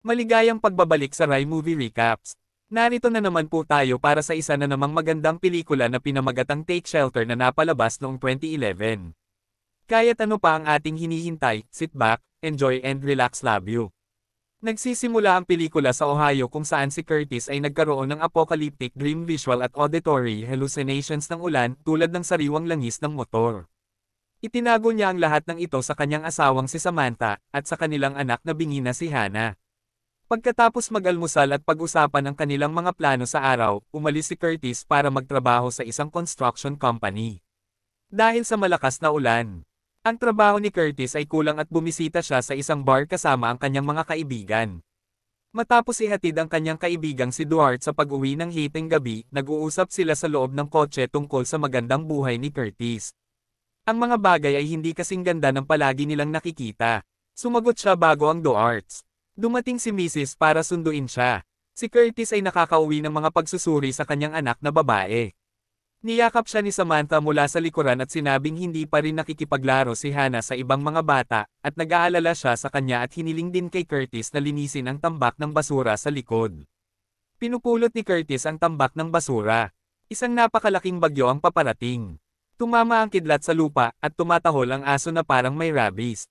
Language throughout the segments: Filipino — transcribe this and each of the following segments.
Maligayang pagbabalik sa Rai Movie Recaps. Narito na naman po tayo para sa isa na namang magandang pelikula na pinamagatang Take Shelter na napalabas noong 2011. Kaya't ano pa ang ating hinihintay, sit back, enjoy and relax, love you. Nagsisimula ang pelikula sa Ohio kung saan si Curtis ay nagkaroon ng apocalyptic dream visual at auditory hallucinations ng ulan tulad ng sariwang langis ng motor. Itinago niya ang lahat ng ito sa kanyang asawang si Samantha at sa kanilang anak na bingi na si Hannah. Pagkatapos mag-almusal at pag-usapan ang kanilang mga plano sa araw, umalis si Curtis para magtrabaho sa isang construction company. Dahil sa malakas na ulan, ang trabaho ni Curtis ay kulang at bumisita siya sa isang bar kasama ang kanyang mga kaibigan. Matapos ihatid ang kanyang kaibigang si Duarte sa pag-uwi ng hiting gabi, nag-uusap sila sa loob ng kotse tungkol sa magandang buhay ni Curtis. Ang mga bagay ay hindi kasing ganda ng palagi nilang nakikita. Sumagot siya bago ang Duarte. Dumating si Mrs. para sunduin siya. Si Curtis ay nakakauwi ng mga pagsusuri sa kanyang anak na babae. Niyakap siya ni Samantha mula sa likuran at sinabing hindi pa rin nakikipaglaro si Hannah sa ibang mga bata, at nag-aalala siya sa kanya at hiniling din kay Curtis na linisin ang tambak ng basura sa likod. Pinupulot ni Curtis ang tambak ng basura. Isang napakalaking bagyo ang paparating. Tumama ang kidlat sa lupa at tumatahol ang aso na parang may rabies.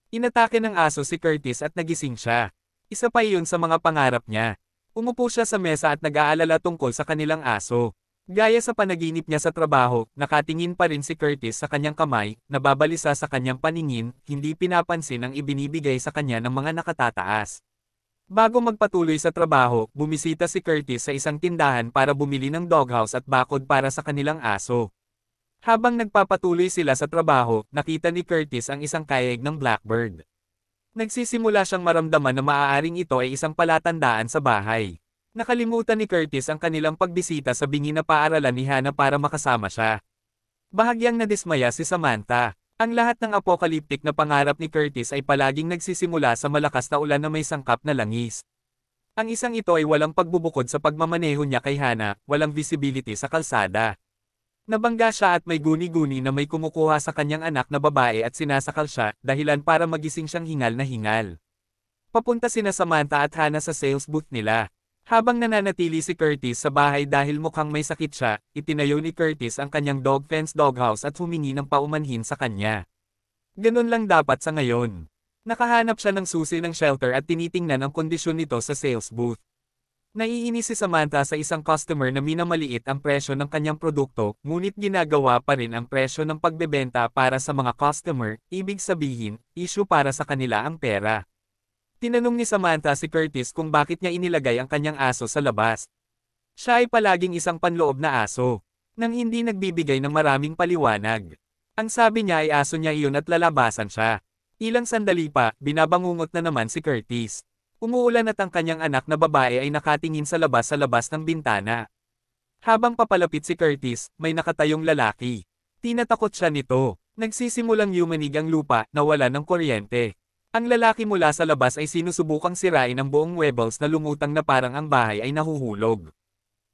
Inatake ng aso si Curtis at nagising siya. Isa pa iyon sa mga pangarap niya. Umupo siya sa mesa at nag-aalala tungkol sa kanilang aso. Gaya sa panaginip niya sa trabaho, nakatingin pa rin si Curtis sa kanyang kamay, nababalisa sa kanyang paningin, hindi pinapansin ang ibinibigay sa kanya ng mga nakatataas. Bago magpatuloy sa trabaho, bumisita si Curtis sa isang tindahan para bumili ng doghouse at bakod para sa kanilang aso. Habang nagpapatuloy sila sa trabaho, nakita ni Curtis ang isang kayeg ng blackbird. Nagsisimula siyang maramdaman na maaaring ito ay isang palatandaan sa bahay. Nakalimutan ni Curtis ang kanilang pagbisita sa bingi na paaralan ni Hannah para makasama siya. Bahagyang nadismaya si Samantha. Ang lahat ng apocalyptic na pangarap ni Curtis ay palaging nagsisimula sa malakas na ulan na may sangkap na langis. Ang isang ito ay walang pagbubukod sa pagmamaneho niya kay Hannah, walang visibility sa kalsada. Nabangga siya at may guni-guni na may kumukuha sa kanyang anak na babae at sinasakal siya, dahilan para magising siyang hingal na hingal. Papunta sina Samantha at Hannah sa sales booth nila. Habang nananatili si Curtis sa bahay dahil mukhang may sakit siya, itinayo ni Curtis ang kanyang dog fence doghouse at humingi ng paumanhin sa kanya. Ganun lang dapat sa ngayon. Nakahanap siya ng susi ng shelter at tinitingnan ang kondisyon nito sa sales booth. Naiinis si Samantha sa isang customer na minamaliit ang presyo ng kanyang produkto, ngunit ginagawa pa rin ang presyo ng pagbebenta para sa mga customer, ibig sabihin, issue para sa kanila ang pera. Tinanong ni Samantha si Curtis kung bakit niya inilagay ang kanyang aso sa labas. Siya ay palaging isang panloob na aso, nang hindi nagbibigay ng maraming paliwanag. Ang sabi niya ay aso niya iyon at lalabasan siya. Ilang sandali pa, binabangungot na naman si Curtis. Umuulan at ang kanyang anak na babae ay nakatingin sa labas ng bintana. Habang papalapit si Curtis, may nakatayong lalaki. Tinatakot siya nito. Nagsisimulang yumanig ang lupa, nawala ng kuryente. Ang lalaki mula sa labas ay sinusubukang sirain ang buong webels na lumutang na parang ang bahay ay nahuhulog.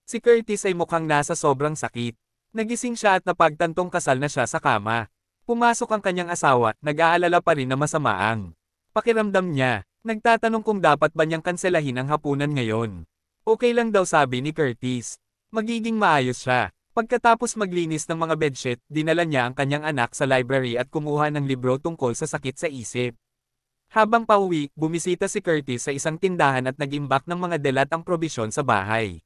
Si Curtis ay mukhang nasa sobrang sakit. Nagising siya at napagtantong kasal na siya sa kama. Pumasok ang kanyang asawa, nag-aalala pa rin na masama ang pakiramdam niya. Nagtatanong kung dapat ba niyang kanselahin ang hapunan ngayon. Okay lang daw, sabi ni Curtis. Magiging maayos siya. Pagkatapos maglinis ng mga bedsheet, dinala niya ang kanyang anak sa library at kumuha ng libro tungkol sa sakit sa isip. Habang pauwi, bumisita si Curtis sa isang tindahan at nag-imbak ng mga delatang probisyon sa bahay.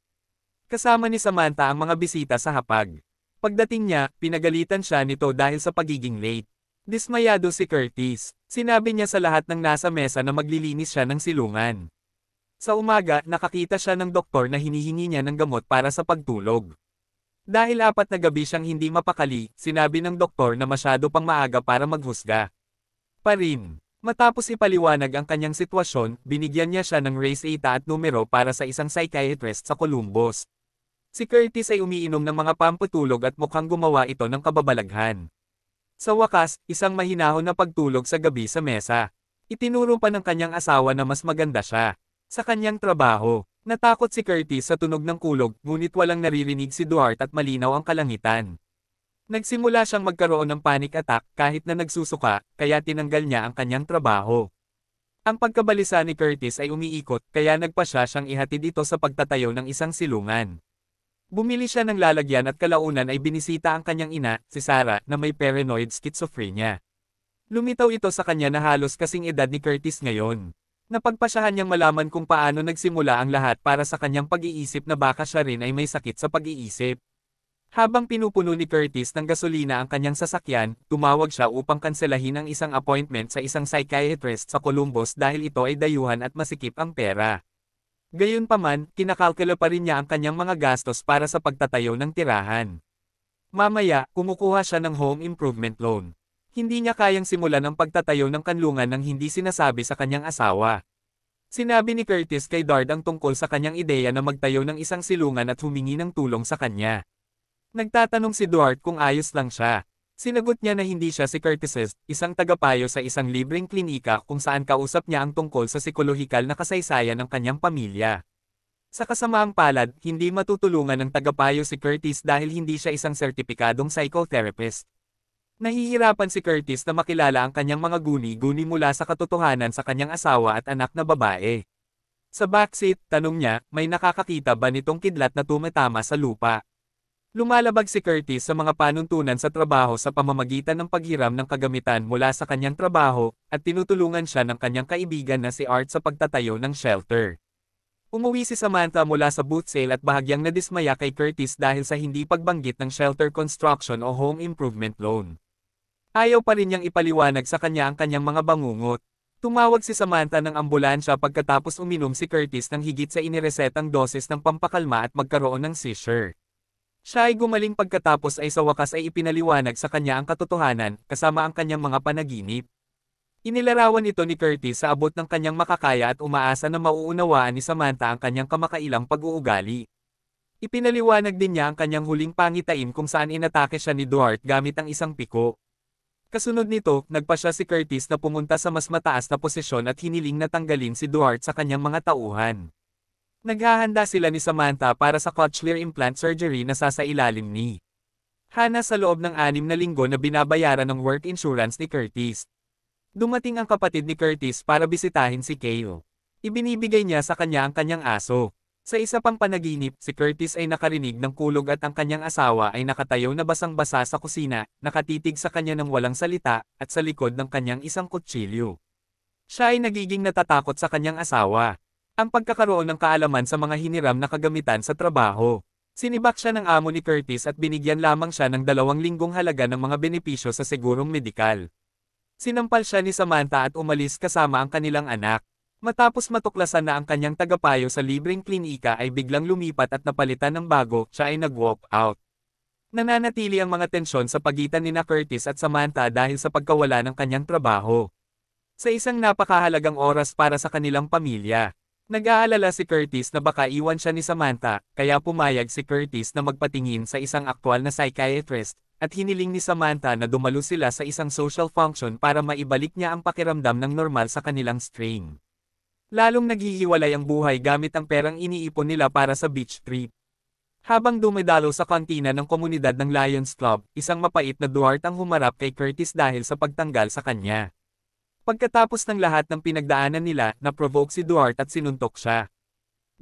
Kasama ni Samantha ang mga bisita sa hapag. Pagdating niya, pinagalitan siya nito dahil sa pagiging late. Dismayado si Curtis. Sinabi niya sa lahat ng nasa mesa na maglilinis siya ng silungan. Sa umaga, nakakita siya ng doktor na hinihingi niya ng gamot para sa pagtulog. Dahil 4 na gabi siyang hindi mapakali, sinabi ng doktor na masyado pang maaga para maghusga. Matapos ipaliwanag ang kanyang sitwasyon, binigyan niya siya ng race 8 at numero para sa isang psychiatrist sa Columbus. Si Curtis ay umiinom ng mga pampatulog at mukhang gumawa ito ng kababalaghan. Sa wakas, isang mahinahon na pagtulog sa gabi sa mesa. Itinuro pa ng kanyang asawa na mas maganda siya sa kanyang trabaho. Natakot si Curtis sa tunog ng kulog, ngunit walang naririnig si Duarte at malinaw ang kalangitan. Nagsimula siyang magkaroon ng panic attack kahit na nagsusuka, kaya tinanggal niya ang kanyang trabaho. Ang pagkabalisa ni Curtis ay umiikot kaya nagpasya siyang ihatid ito sa pagtatayo ng isang silungan. Bumili siya ng lalagyan at kalaunan ay binisita ang kanyang ina, si Sarah, na may paranoid schizophrenia. Lumitaw ito sa kanya na halos kasing edad ni Curtis ngayon. Napagpasyahan niyang malaman kung paano nagsimula ang lahat para sa kanyang pag-iisip na baka siya rin ay may sakit sa pag-iisip. Habang pinupuno ni Curtis ng gasolina ang kanyang sasakyan, tumawag siya upang kanselahin ang isang appointment sa isang psychiatrist sa Columbus dahil ito ay dayuhan at masikip ang pera. Gayunpaman, kinakalkula pa rin niya ang kanyang mga gastos para sa pagtatayo ng tirahan. Mamaya, kumukuha siya ng home improvement loan. Hindi niya kayang simulan ang pagtatayo ng kanlungan nang hindi sinasabi sa kanyang asawa. Sinabi ni Curtis kay Dard ang tungkol sa kanyang ideya na magtayo ng isang silungan at humingi ng tulong sa kanya. Nagtatanong si Duarte kung ayos lang siya. Sinagot niya na hindi siya si Curtis, isang tagapayo sa isang libreng klinika kung saan kausap niya ang tungkol sa psikolohikal na kasaysayan ng kanyang pamilya. Sa kasamaang palad, hindi matutulungan ng tagapayo si Curtis dahil hindi siya isang sertipikadong psychotherapist. Nahihirapan si Curtis na makilala ang kanyang mga guni-guni mula sa katotohanan sa kanyang asawa at anak na babae. Sa backseat, tanong niya, may nakakakita ba nitong kidlat na tumatama sa lupa? Lumalabag si Curtis sa mga panuntunan sa trabaho sa pamamagitan ng paghiram ng kagamitan mula sa kanyang trabaho, at tinutulungan siya ng kanyang kaibigan na si Art sa pagtatayo ng shelter. Umuwi si Samantha mula sa boot sale at bahagyang nadismaya kay Curtis dahil sa hindi pagbanggit ng shelter construction o home improvement loan. Ayaw pa rin niyang ipaliwanag sa kanya ang kanyang mga bangungot. Tumawag si Samantha ng ambulansya pagkatapos uminom si Curtis ng higit sa iniresetang doses ng pampakalma at magkaroon ng seizure. Siya ay gumaling pagkatapos ay sa wakas ay ipinaliwanag sa kanya ang katotohanan, kasama ang kanyang mga panaginip. Inilarawan ito ni Curtis sa abot ng kanyang makakaya at umaasa na mauunawaan ni Samantha ang kanyang kamakailang pag-uugali. Ipinaliwanag din niya ang kanyang huling pangitain kung saan inatake siya ni Duarte gamit ang isang piko. Kasunod nito, nagpasya si Curtis na pumunta sa mas mataas na posisyon at hiniling na tanggalin si Duarte sa kanyang mga tauhan. Naghahanda sila ni Samantha para sa cochlear implant surgery na sasailalim ni Hannah sa loob ng 6 na linggo na binabayaran ng work insurance ni Curtis. Dumating ang kapatid ni Curtis para bisitahin si Kale. Ibinibigay niya sa kanya ang kanyang aso. Sa isa pang panaginip, si Curtis ay nakarinig ng kulog at ang kanyang asawa ay nakatayo na basang-basa sa kusina, nakatitig sa kanya ng walang salita, at sa likod ng kanyang isang kutsilyo. Siya ay nagiging natatakot sa kanyang asawa. Ang pagkakaroon ng kaalaman sa mga hiniram na kagamitan sa trabaho. Sinibak siya ng amo ni Curtis at binigyan lamang siya ng 2 linggong halaga ng mga benepisyo sa segurong medikal. Sinampal siya ni Samantha at umalis kasama ang kanilang anak. Matapos matuklasan na ang kanyang tagapayo sa libreng klinika ay biglang lumipat at napalitan ng bago, siya ay nag-walk out. Nananatili ang mga tensyon sa pagitan ni Curtis at Samantha dahil sa pagkawala ng kanyang trabaho. Sa isang napakahalagang oras para sa kanilang pamilya. Nag-aalala si Curtis na baka iwan siya ni Samantha, kaya pumayag si Curtis na magpatingin sa isang aktwal na psychiatrist, at hiniling ni Samantha na dumalo sila sa isang social function para maibalik niya ang pakiramdam ng normal sa kanilang strain. Lalong naghihiwalay ang buhay gamit ang perang iniipon nila para sa beach trip. Habang dumidalo sa kantina ng komunidad ng Lions Club, isang mapait na Duarte ang humarap kay Curtis dahil sa pagtanggal sa kanya. Pagkatapos ng lahat ng pinagdaanan nila, na-provoke si Duarte at sinuntok siya.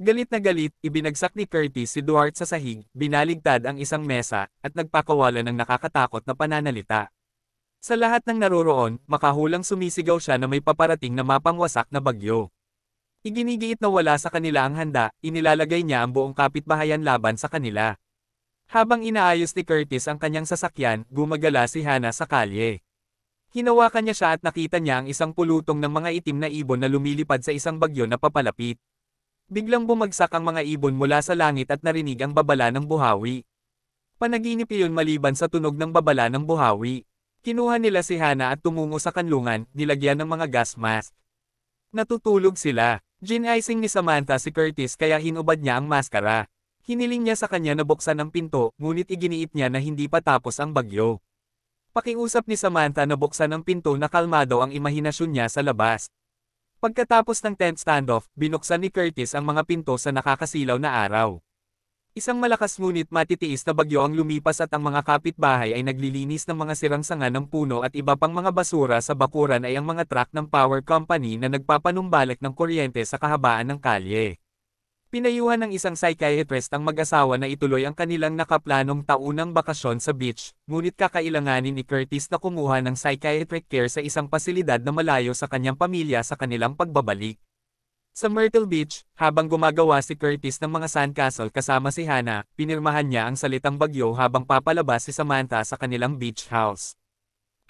Galit na galit, ibinagsak ni Curtis si Duarte sa sahig, binaligtad ang isang mesa, at nagpakawala ng nakakatakot na pananalita. Sa lahat ng naroroon, makahulang sumisigaw siya na may paparating na mapangwasak na bagyo. Iginigiit na wala sa kanila ang handa, inilalagay niya ang buong kapitbahayan laban sa kanila. Habang inaayos ni Curtis ang kanyang sasakyan, gumagala si Hannah sa kalye. Hinawakan niya siya at nakita niya ang isang pulutong ng mga itim na ibon na lumilipad sa isang bagyo na papalapit. Biglang bumagsak ang mga ibon mula sa langit at narinig ang babala ng buhawi. Panaginip iyon maliban sa tunog ng babala ng buhawi. Kinuha nila si Hannah at tumungo sa kanlungan, nilagyan ng mga gas mask. Natutulog sila. Ginising ni Samantha si Curtis kaya hinubad niya ang maskara. Hiniling niya sa kanya na buksan ang pinto, ngunit iginiit niya na hindi pa tapos ang bagyo. Pakiusap ni Samantha na buksan ang pinto na kalmado ang imahinasyon niya sa labas. Pagkatapos ng tent standoff, binuksan ni Curtis ang mga pinto sa nakakasilaw na araw. Isang malakas ngunit matitiis na bagyo ang lumipas at ang mga kapitbahay ay naglilinis ng mga sirang sanga ng puno at iba pang mga basura sa bakuran ay ang mga truck ng power company na nagpapanumbalik ng kuryente sa kahabaan ng kalye. Pinayuhan ng isang psychiatrist ang mag-asawa na ituloy ang kanilang nakaplanong taunang bakasyon sa beach, ngunit kakailanganin ni Curtis na kumuha ng psychiatric care sa isang pasilidad na malayo sa kanyang pamilya sa kanilang pagbabalik. Sa Myrtle Beach, habang gumagawa si Curtis ng mga sandcastle kasama si Hannah, pinirmahan niya ang salitang bagyo habang papalabas si Samantha sa kanilang beach house.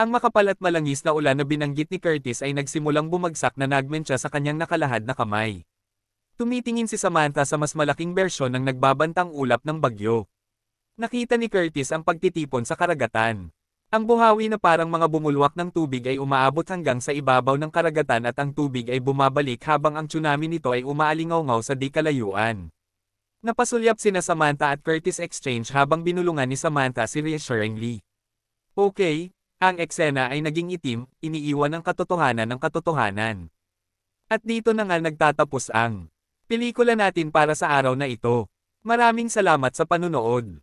Ang makapal at malangis na ulan na binanggit ni Curtis ay nagsimulang bumagsak na nagmentsa sa kanyang nakalahad na kamay. Tumitingin si Samantha sa mas malaking bersyon ng nagbabantang ulap ng bagyo. Nakita ni Curtis ang pagtitipon sa karagatan. Ang buhawi na parang mga bumulwak ng tubig ay umaabot hanggang sa ibabaw ng karagatan at ang tubig ay bumabalik habang ang tsunami nito ay umaalingaw-ngaw sa di kalayuan. Napasulyap sina Samantha at Curtis exchange habang binulungan ni Samantha si reassuringly. Okay, ang eksena ay naging itim, iniiwan ng katotohanan. At dito na nga nagtatapos ang pelikula natin para sa araw na ito. Maraming salamat sa panunood.